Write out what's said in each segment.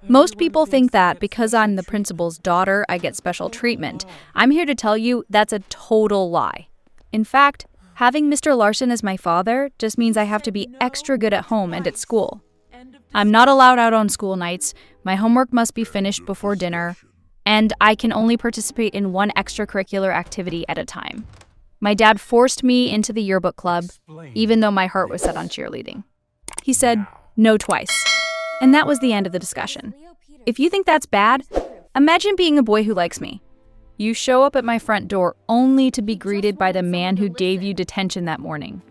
Most people think that because I'm the principal's daughter, I get special treatment. I'm here to tell you that's a total lie. In fact, having Mr. Larson as my father just means I have to be extra good at home and at school. I'm not allowed out on school nights, my homework must be finished before dinner, and I can only participate in one extracurricular activity at a time. My dad forced me into the yearbook club, even though my heart was set on cheerleading. He said no twice, and that was the end of the discussion. If you think that's bad, imagine being a boy who likes me. You show up at my front door only to be greeted by the man who gave you detention that morning.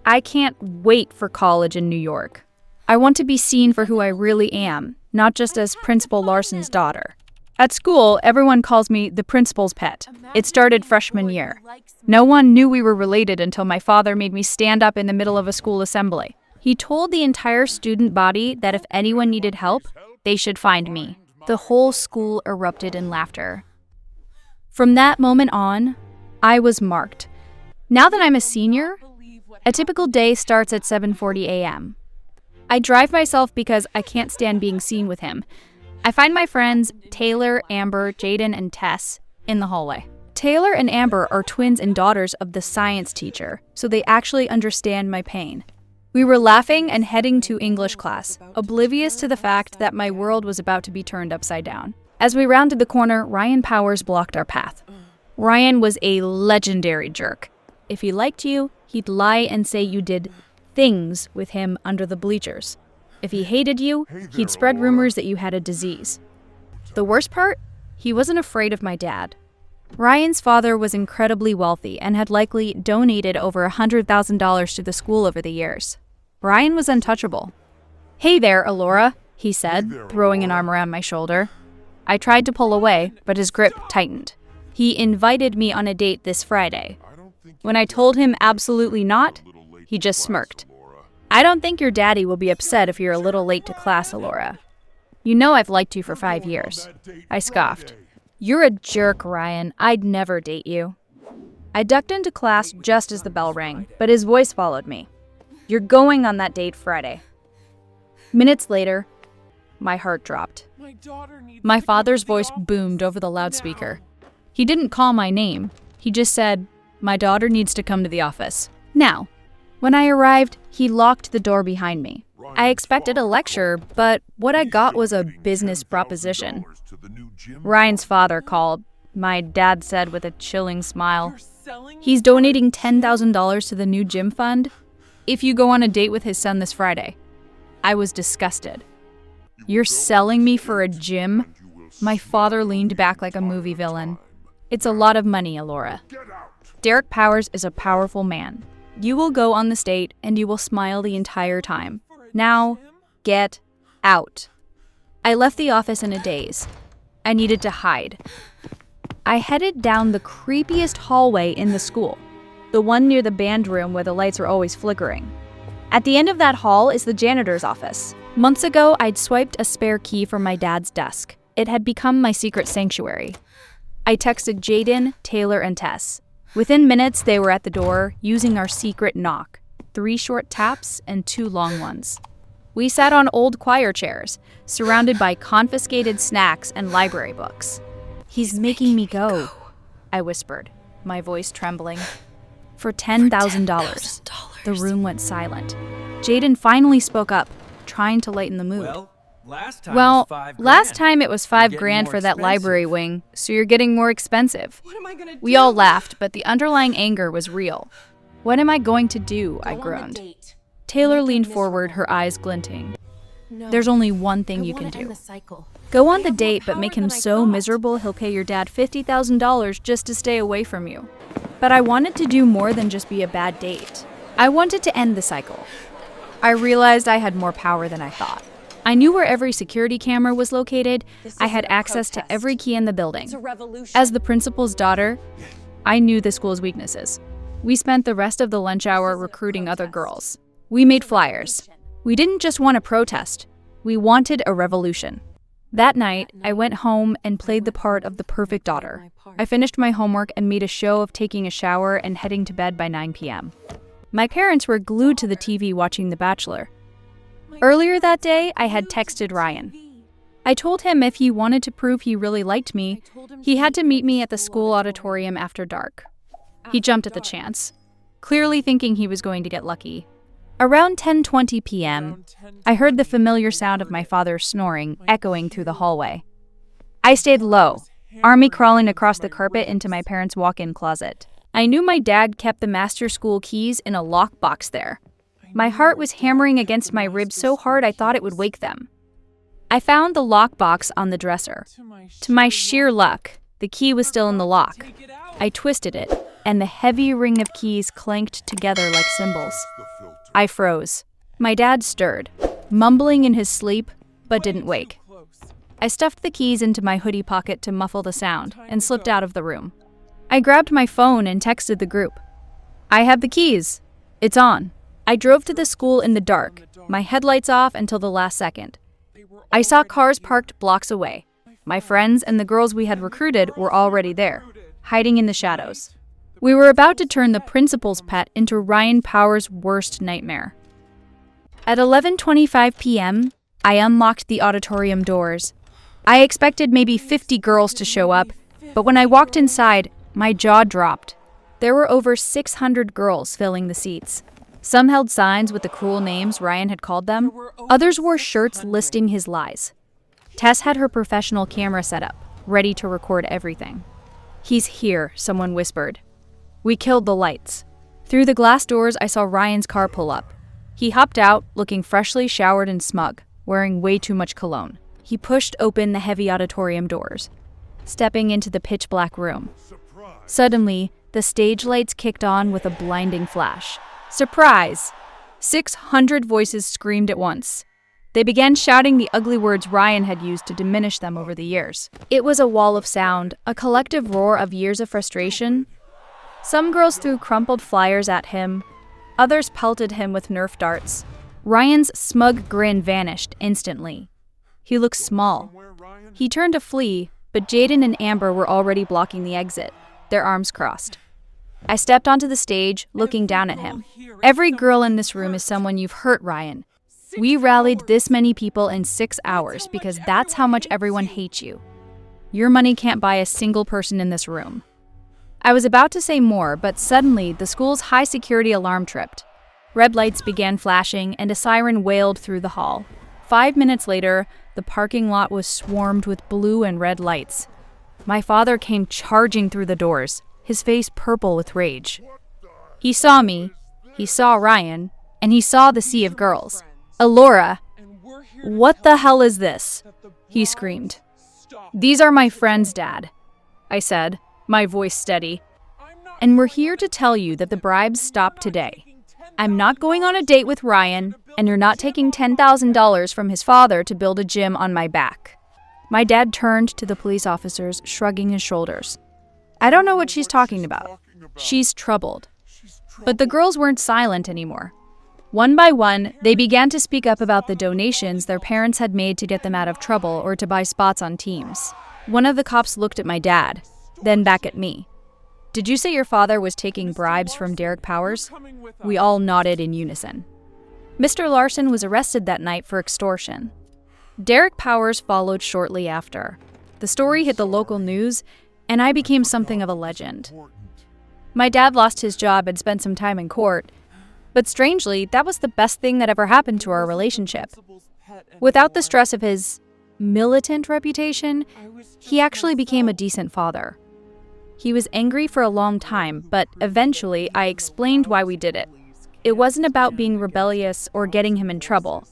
I can't wait for college in New York. I want to be seen for who I really am, not just as Principal Larson's daughter. At school, everyone calls me the principal's pet. It started freshman year. No one knew we were related until my father made me stand up in the middle of a school assembly. He told the entire student body that if anyone needed help, they should find me. The whole school erupted in laughter. From that moment on, I was marked. Now that I'm a senior, a typical day starts at 7:40 a.m. I drive myself because I can't stand being seen with him. I find my friends Taylor, Amber, Jaden, and Tess in the hallway. Taylor and Amber are twins and daughters of the science teacher, so they actually understand my pain. We were laughing and heading to English class, oblivious to the fact that my world was about to be turned upside down. As we rounded the corner, Ryan Powers blocked our path. Ryan was a legendary jerk. If he liked you, he'd lie and say you did things with him under the bleachers. If he hated you, he'd spread rumors that you had a disease. The worst part? He wasn't afraid of my dad. Ryan's father was incredibly wealthy and had likely donated over $100,000 to the school over the years. Ryan was untouchable. "Hey there, Alora," he said, throwing an arm around my shoulder. I tried to pull away, but his grip tightened. He invited me on a date this Friday. When I told him absolutely not, he just smirked. "I don't think your daddy will be upset if you're a little late to class, Alora. You know I've liked you for 5 years." I scoffed. "You're a jerk, Ryan. I'd never date you." I ducked into class just as the bell rang, but his voice followed me. "You're going on that date Friday." Minutes later, my heart dropped. My father's voice boomed over the loudspeaker. He didn't call my name. He just said, "My daughter needs to come to the office now." When I arrived, he locked the door behind me. I expected a lecture, but what I got was a business proposition. Ryan's father called, my dad said with a chilling smile. "He's donating $10,000 to the new gym fund if you go on a date with his son this Friday." I was disgusted. "You're selling me for a gym?" My father leaned back like a movie villain. "It's a lot of money, Alora. Derek Powers is a powerful man. You will go on this date and you will smile the entire time. Now, get out." I left the office in a daze. I needed to hide. I headed down the creepiest hallway in the school, the one near the band room where the lights are always flickering. At the end of that hall is the janitor's office. Months ago, I'd swiped a spare key from my dad's desk. It had become my secret sanctuary. I texted Jaden, Taylor, and Tess. Within minutes, they were at the door, using our secret knock. 3 short taps and 2 long ones. We sat on old choir chairs, surrounded by confiscated snacks and library books. "He's making me go," I whispered, my voice trembling. For $10,000. The room went silent. Jaden finally spoke up, trying to lighten the mood. Well, last time it was $5,000 for that library wing, so you're getting more expensive. We all laughed, but the underlying anger was real. "What am I going to do?" I groaned. Taylor leaned forward, her eyes glinting. "There's only one thing you can do. Go on the date, but make him so miserable he'll pay your dad $50,000 just to stay away from you." But I wanted to do more than just be a bad date. I wanted to end the cycle. I realized I had more power than I thought. I knew where every security camera was located. I had access to every key in the building. As the principal's daughter, I knew the school's weaknesses. We spent the rest of the lunch hour recruiting other girls. We made flyers. We didn't just want a protest. We wanted a revolution. That night, I went home and played the part of the perfect daughter. I finished my homework and made a show of taking a shower and heading to bed by 9 p.m. My parents were glued to the TV watching The Bachelor. Earlier that day, I had texted Ryan. I told him if he wanted to prove he really liked me, he had to meet me at the school auditorium after dark. He jumped at the chance, clearly thinking he was going to get lucky. Around 10:20 p.m., I heard the familiar sound of my father snoring echoing through the hallway. I stayed low, army crawling across the carpet into my parents' walk-in closet. I knew my dad kept the master school keys in a lockbox there. My heart was hammering against my ribs so hard I thought it would wake them. I found the lockbox on the dresser. To my sheer luck, the key was still in the lock. I twisted it, and the heavy ring of keys clanked together like cymbals. I froze. My dad stirred, mumbling in his sleep, but didn't wake. I stuffed the keys into my hoodie pocket to muffle the sound and slipped out of the room. I grabbed my phone and texted the group. I have the keys. It's on. I drove to the school in the dark, my headlights off until the last second. I saw cars parked blocks away. My friends and the girls we had recruited were already there, hiding in the shadows. We were about to turn the principal's pet into Ryan Power's worst nightmare. At 11:25 p.m., I unlocked the auditorium doors. I expected maybe 50 girls to show up, but when I walked inside, my jaw dropped. There were over 600 girls filling the seats. Some held signs with the cruel names Ryan had called them. Others wore shirts listing his lies. Tess had her professional camera set up, ready to record everything. "He's here," someone whispered. We killed the lights. Through the glass doors, I saw Ryan's car pull up. He hopped out, looking freshly showered and smug, wearing way too much cologne. He pushed open the heavy auditorium doors, stepping into the pitch-black room. Suddenly, the stage lights kicked on with a blinding flash. Surprise! 600 voices screamed at once. They began shouting the ugly words Ryan had used to diminish them over the years. It was a wall of sound, a collective roar of years of frustration. Some girls threw crumpled flyers at him. Others pelted him with Nerf darts. Ryan's smug grin vanished instantly. He looked small. He turned to flee, but Jaden and Amber were already blocking the exit, their arms crossed. I stepped onto the stage, looking down at him. Every girl in this room is someone you've hurt, Ryan. We rallied this many people in 6 hours because that's how much everyone hates you. Your money can't buy a single person in this room. I was about to say more, but suddenly the school's high-security alarm tripped. Red lights began flashing and a siren wailed through the hall. 5 minutes later, the parking lot was swarmed with blue and red lights. My father came charging through the doors, his face purple with rage. He saw me, he saw Ryan, and he saw the sea of girls. "Alora, what the hell is this?" he screamed. "These are my friends, Dad," I said, my voice steady. "And we're here to tell you that the bribes stopped today. I'm not going on a date with Ryan, and you're not taking $10,000 from his father to build a gym on my back." My dad turned to the police officers, shrugging his shoulders. "I don't know what she's talking about. She's troubled." But the girls weren't silent anymore. One by one, they began to speak up about the donations their parents had made to get them out of trouble or to buy spots on teams. One of the cops looked at my dad, then back at me. "Did you say your father was taking bribes from Derek Powers?" We all nodded in unison. Mr. Larson was arrested that night for extortion. Derek Powers followed shortly after. The story hit the local news, and I became something of a legend. My dad lost his job and spent some time in court, but strangely, that was the best thing that ever happened to our relationship. Without the stress of his militant reputation, he actually became a decent father. He was angry for a long time, but eventually I explained why we did it. It wasn't about being rebellious or getting him in trouble.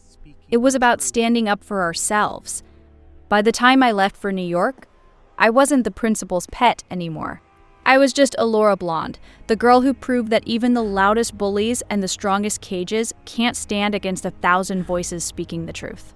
It was about standing up for ourselves. By the time I left for New York, I wasn't the principal's pet anymore. I was just Alora Blonde, the girl who proved that even the loudest bullies and the strongest cages can't stand against 1,000 voices speaking the truth.